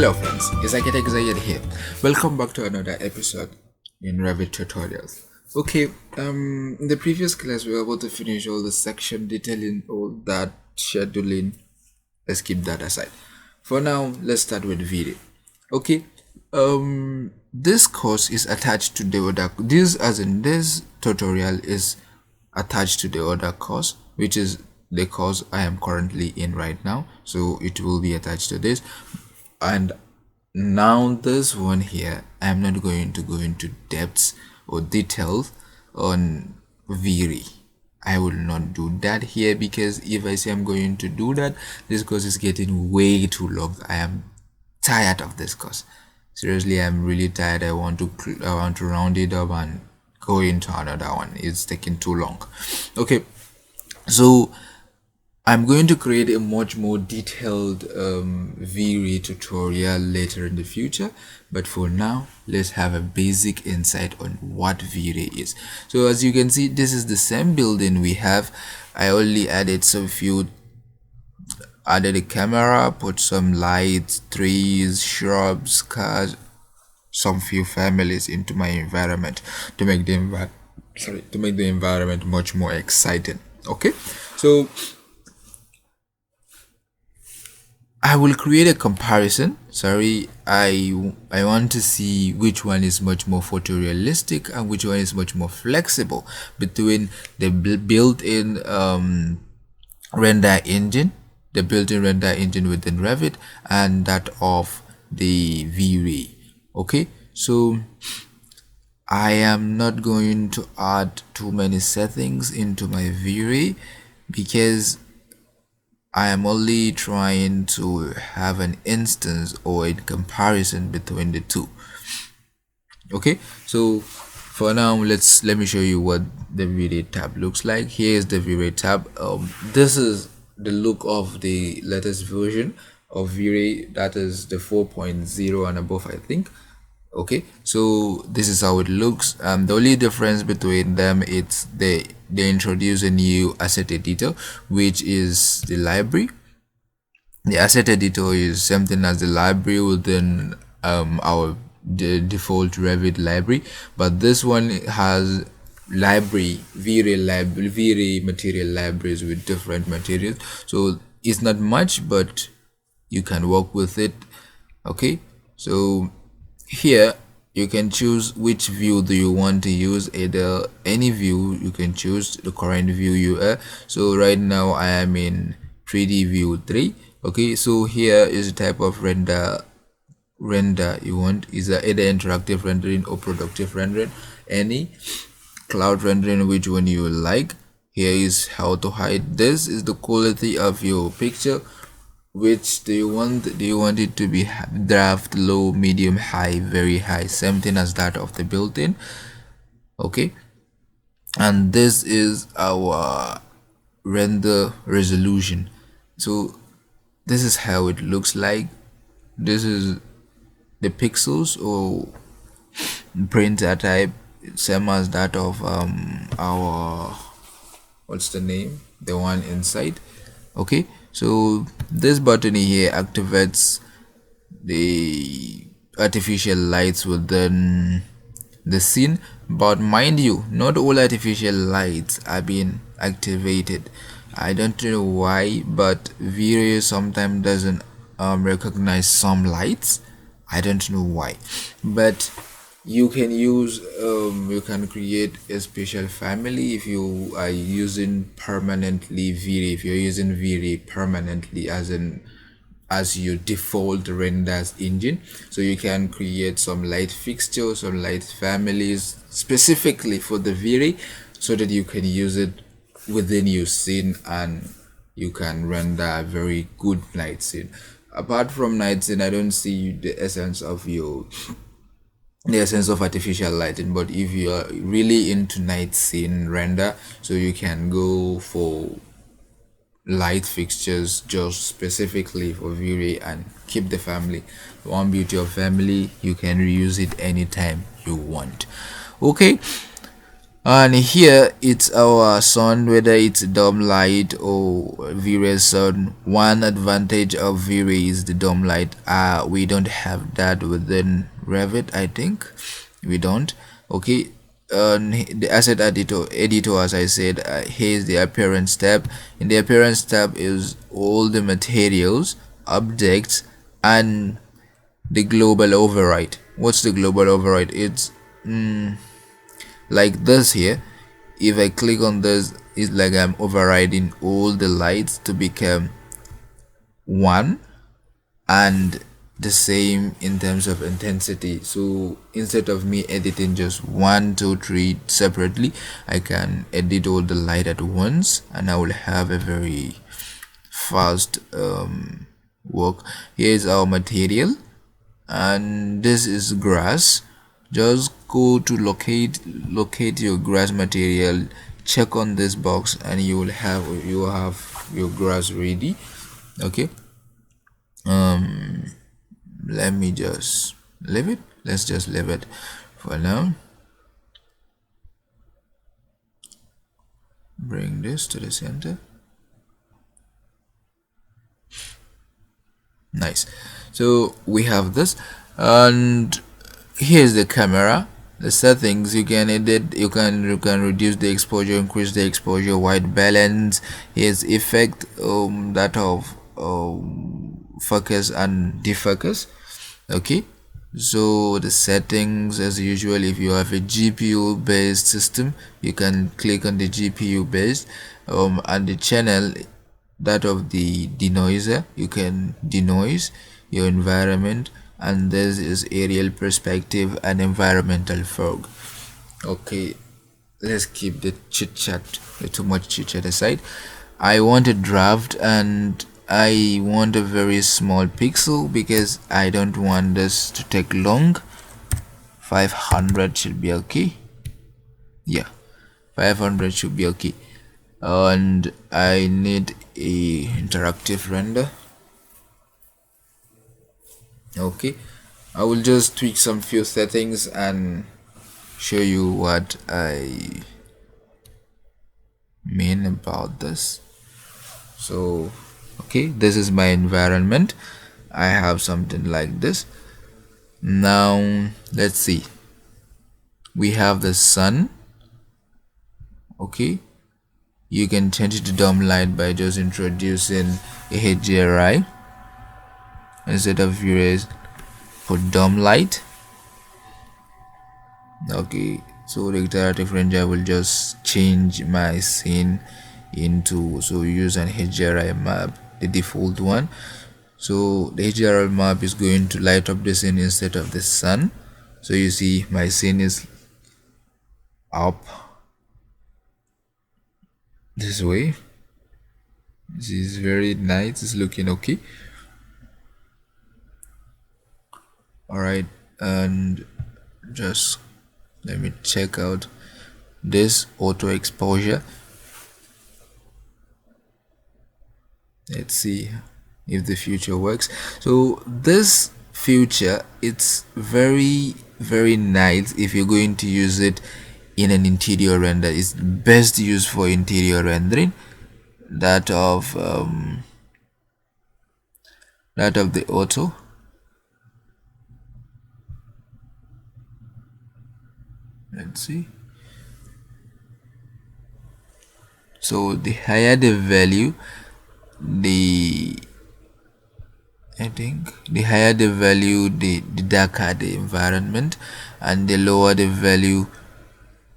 Hello friends, it's Architect Zayed here. Welcome back to another episode in Revit tutorials. Okay, in the previous class we were able to finish all the section detailing, all that scheduling. Let's keep that aside. For now, let's start with video. Okay, this course is attached to the other. This tutorial is attached to the other course, which is the course I am currently in right now. So it will be attached to this. And now this one here, I'm not going to go into depths or details on VRE. I will not do that here, because if I say I'm going to do that, this course is getting way too long. I am tired of this course. Seriously, I'm really tired. I want to round it up and go into another one. It's taking too long. Okay, so I'm going to create a much more detailed VRE tutorial later in the future, but for now let's have a basic insight on what VRE is. So as you can see, this is the same building we have. I only added added a camera, put some lights, trees, shrubs, cars, some few families into my environment to make the environment much more exciting. Okay, so I will create a comparison. I want to see which one is much more photorealistic and which one is much more flexible between the built-in render engine, within Revit, and that of the VRE. Okay, so I am not going to add too many settings into my VRE because I am only trying to have an instance or a comparison between the two. Okay, so for now let me show you what the V-Ray tab looks like. Here is the V-Ray tab. This is the look of the latest version of V-Ray, that is the 4.0 and above, I think. Okay, so this is how it looks. The only difference between them, it's they introduce a new asset editor, which is the library. The asset editor is something as the library within our default Revit library, but this one has V-Ray material libraries with different materials, so it's not much, but you can work with it. Okay, so here you can choose which view do you want to use, either any view. You can choose the current view you are. So right now I am in 3D view 3. Okay, so here is the type of render you want, is either interactive rendering or productive rendering, any cloud rendering, which one you like. Here is how to hide. This is the quality of your picture. Which do you want? Do you want it to be draft, low, medium, high, very high? Same thing as that of the built-in. Okay, and this is our render resolution. So this is how it looks like. This is the pixels or printer type, same as that of our, what's the name, the one inside. Okay, so this button here activates the artificial lights within the scene, but mind you, not all artificial lights are being activated. I don't know why, but V-Ray sometimes doesn't recognize some lights. I don't know why, but you can use you can create a special family if you are using permanently V-Ray. If you're using V-Ray permanently as your default renders engine, so you can create some light fixtures, some light families specifically for the V-Ray, so that you can use it within your scene and you can render a very good night scene. Apart from night scene, I don't see the essence of artificial lighting, but if you are really into night scene render, so you can go for light fixtures just specifically for V-Ray and keep the family. One beauty of family, you can reuse it anytime you want. Okay, And here it's our sun, whether it's dome light or V-Ray sun. One advantage of V-Ray is the dome light. We don't have that within Revit, I think. We don't. Okay. The asset editor, as I said, here's the appearance tab. In the appearance tab is all the materials, objects, and the global override. What's the global override? It's like this here. If I click on this, it's like I'm overriding all the lights to become one, and the same in terms of intensity. So instead of me editing just 1 2 3 separately, I can edit all the light at once, and I will have a very fast work. Here's our material, and this is grass. Just go to locate your grass material, check on this box, and you will have your grass ready. Okay. Let me just leave it. Let's just leave it for now. Bring this to the center. Nice. So we have this, and here's the camera. The settings you can edit. You can reduce the exposure, increase the exposure, white balance. Here's effect, that of focus and defocus. Okay, so the settings, as usual, if you have a GPU based system, you can click on the GPU based, and the channel, that of the denoiser, you can denoise your environment, and this is aerial perspective and environmental fog. Okay, let's keep the chit chat, too much chit chat aside. I want a draft, and I want a very small pixel because I don't want this to take long. 500 should be okay. Yeah, 500 should be okay. And I need a interactive render. Okay, I will just tweak some few settings and show you what I mean about this. So okay, this is my environment. I have something like this. Now let's see, we have the sun. Okay, you can change it to dome light by just introducing a HDRI instead of erase for dome light. Okay, so the iterative ranger will just change my scene into, so use an HDRI map, the default one. So the HDRI map is going to light up the scene instead of the sun. So you see my scene is up this way. This is very nice, it's looking okay. All right, and just let me check out this auto exposure. Let's see if the future works. So this future, it's very nice if you're going to use it in an interior render. It's best used for interior rendering, that of the auto. Let's see. So the higher the value, I think the higher the value, the darker the environment, and the lower the value,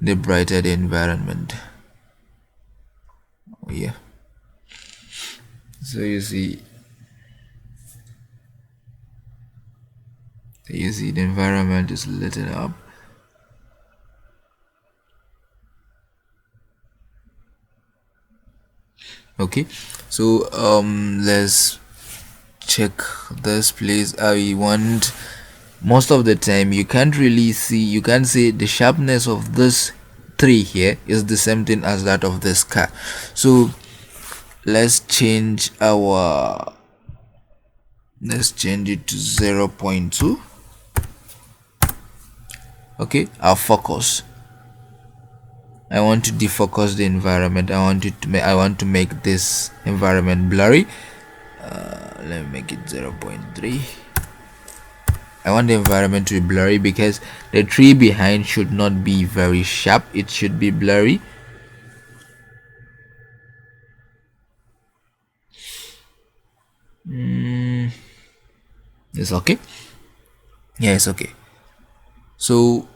the brighter the environment. Oh, yeah. So you see the environment is lit up. Okay, so let's check this place. I want, most of the time you can't really see, you can see the sharpness of this tree here is the same thing as that of this car. So let's change it to 0.2. okay, our focus. I want to defocus the environment. I want to make this environment blurry. Let me make it 0.3. I want the environment to be blurry because the tree behind should not be very sharp. It should be blurry. It's okay. Yeah, it's okay. So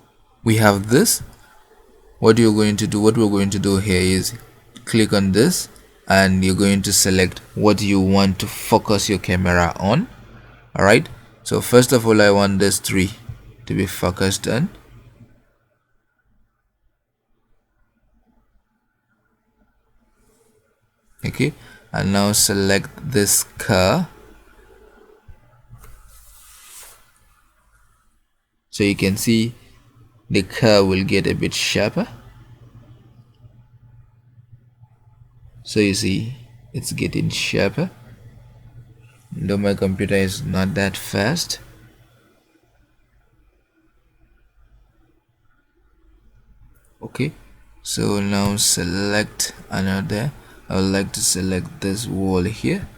we have this. What we're going to do here is click on this, and you're going to select what you want to focus your camera on. All right, so first of all, I want this tree to be focused on. Okay, and now select this car, so you can see the car will get a bit sharper. So you see it's getting sharper, though my computer is not that fast. Okay, so now select another. I would like to select this wall here.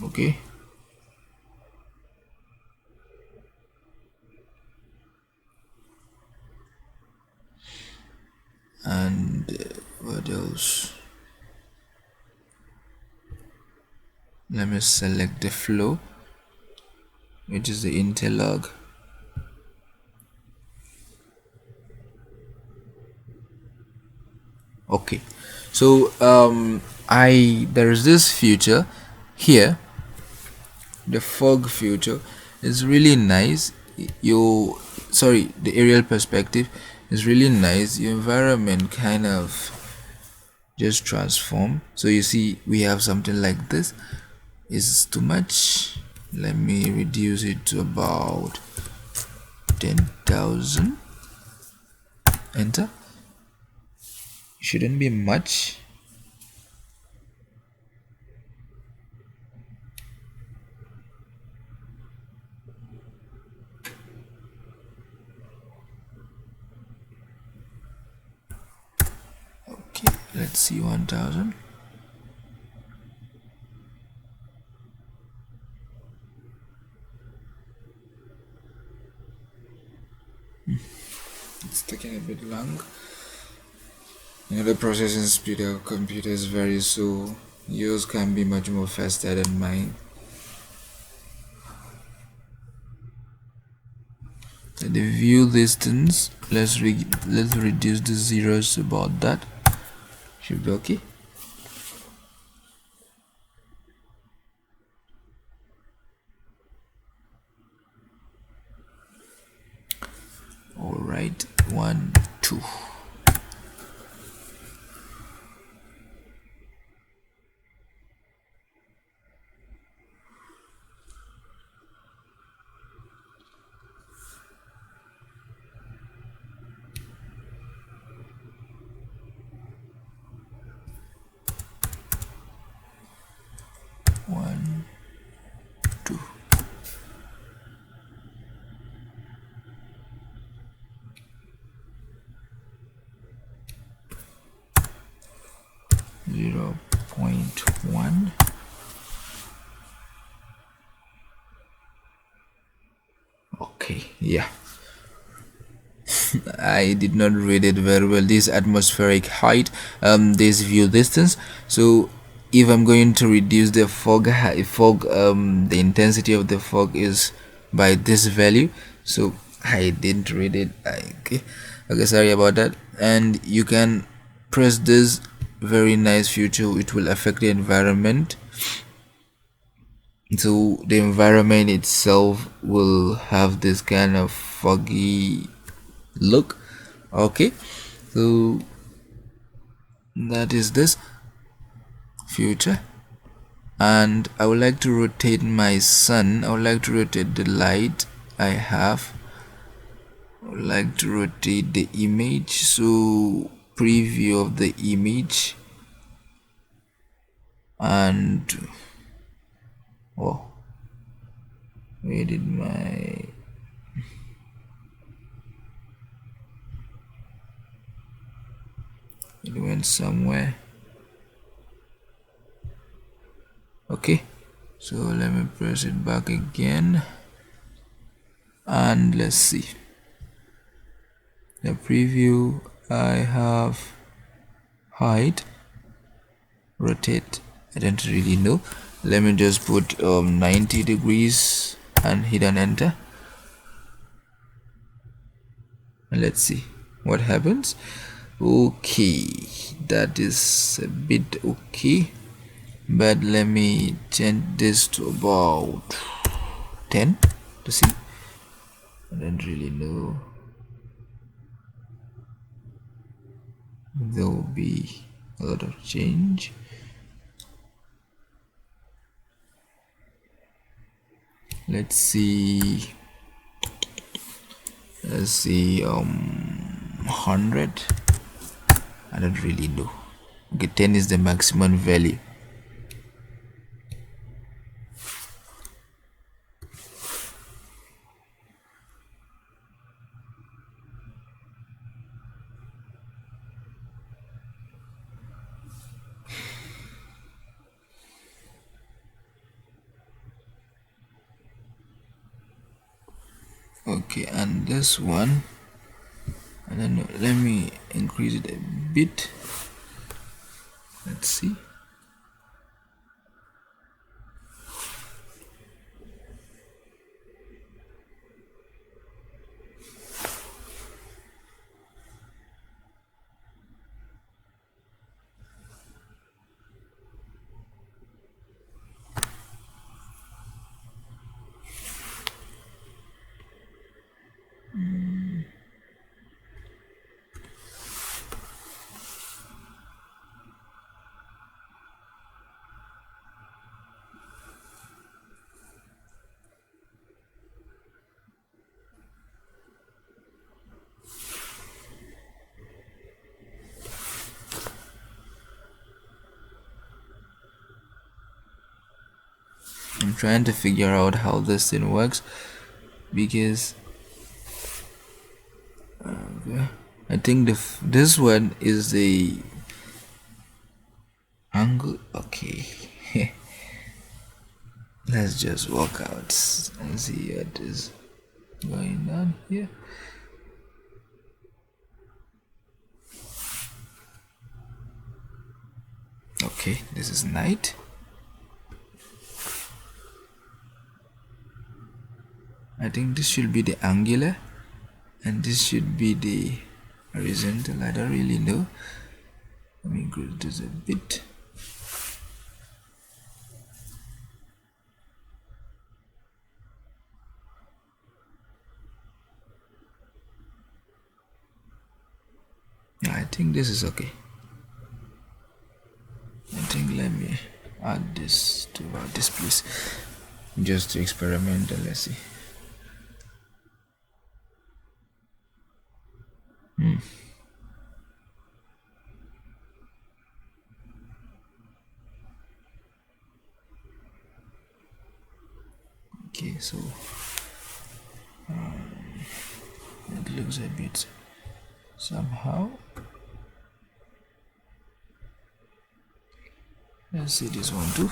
Okay, and what else? Let me select the flow, which is the interlog. Okay, so there is this feature here. The fog feature is really nice. The aerial perspective is really nice. Your environment kind of just transform. So you see we have something like this. Is too much. Let me reduce it to about 10,000. Enter. Shouldn't be much. Okay, let's see 1,000. It's taking a bit long. The processing speed of computers varies, so yours can be much more faster than mine. The view distance, let's reduce the zeros about that. Should be okay. All right, 1, 2. One, 2. Zero point 0.1. Okay, yeah. I did not read it very well. This atmospheric height, this view distance. So if I'm going to reduce the fog, the intensity of the fog is by this value. So I didn't read it. Okay, sorry about that. And you can press this very nice feature. It will affect the environment. So the environment itself will have this kind of foggy look. Okay, so that is this future, and I would like to rotate my sun. I would like to rotate the light I have. I would like to rotate the image. So preview of the image, and oh, where did my went somewhere. Okay, so let me press it back again, and let's see the preview. I have height, rotate, I don't really know. Let me just put 90 degrees and hit an enter, and let's see what happens. Okay, that is a bit okay, but let me change this to about 10 to see. I don't really know, there will be a lot of change. Let's see 100. I don't really know. Okay, 10 is the maximum value. Okay, and this one, I don't know, let me increase it a bit. Let's see. I'm trying to figure out how this thing works, because I think this one is the angle. Okay. Let's just walk out and see what is going on here. Okay, this is night. I think this should be the angular and this should be the horizontal. I don't really know. Let me increase this a bit. Yeah, I think this is okay. I think let me add this to our displays just to experiment, and let's see. Okay, so it looks a bit somehow. Let's see this one too.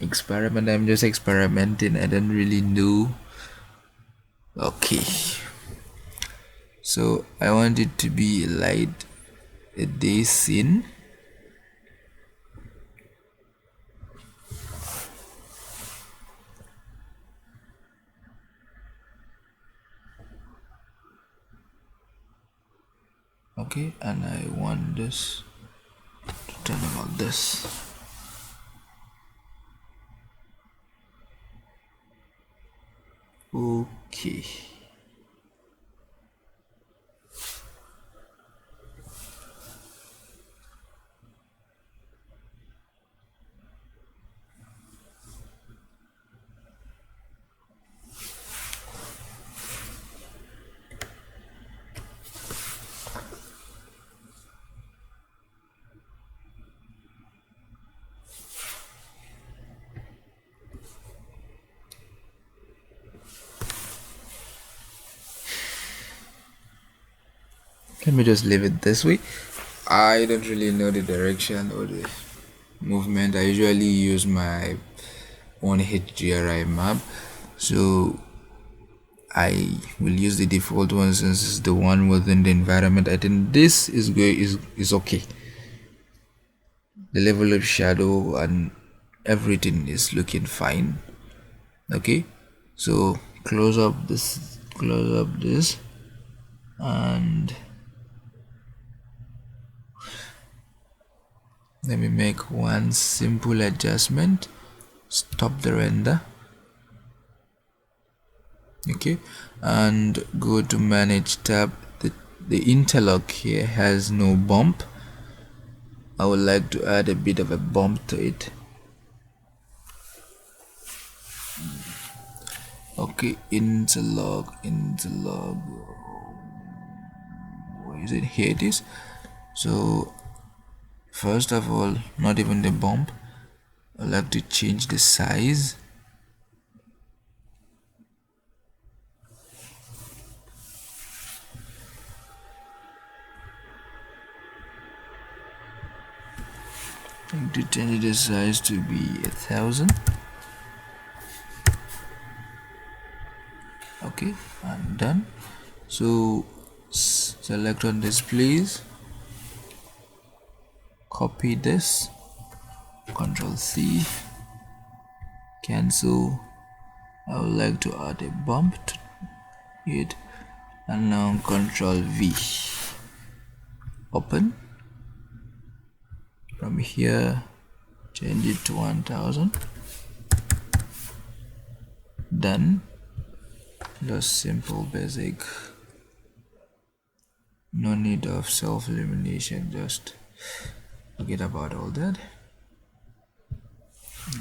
Experiment. I'm just experimenting. I don't really know. Okay, so I want it to be light, a day scene. Okay, and I want this to turn about this. Okay, let me just leave it this way. I don't really know the direction or the movement. I usually use my own HDRI map, so I will use the default one since it's the one within the environment. I think this is okay. The level of shadow and everything is looking fine. Okay, so close up this, and let me make one simple adjustment. Stop the render. Okay, and go to manage tab. The interlock here has no bump. I would like to add a bit of a bump to it. Okay, interlock, where is it? Here it is. So first of all, not even the bump. I like to change the size. I'm to change the size to be 1000. Okay, I'm done. So select on this, please. Copy this. Control C. Cancel. I would like to add a bump to it, and now Control V. Open. From here, change it to 1000. Done. Just simple basic. No need of self-illumination. Just forget about all that.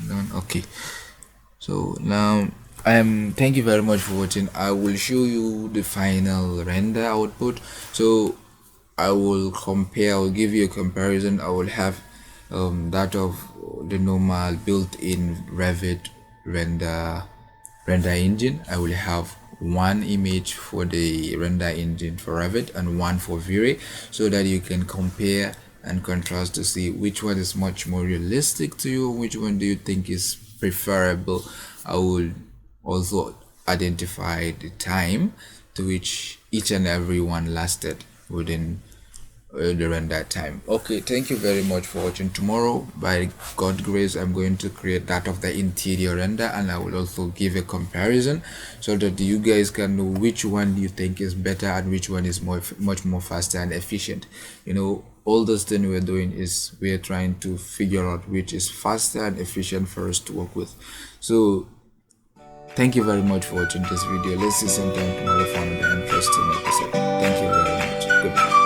Done. Okay. So now thank you very much for watching. I will show you the final render output. So I will compare, I will give you a comparison. I will have that of the normal built-in Revit render engine. I will have one image for the render engine for Revit and one for V-Ray, so that you can compare and contrast to see which one is much more realistic to you, which one do you think is preferable. I will also identify the time to which each and every one lasted within the render time. Okay, thank you very much for watching. Tomorrow, by God's grace, I'm going to create that of the interior render, and I will also give a comparison so that you guys can know which one you think is better and which one is much more faster and efficient. You know, all this thing we're doing is we're trying to figure out which is faster and efficient for us to work with. So thank you very much for watching this video. Let's see sometime tomorrow for another interesting episode. Thank you very much. Goodbye.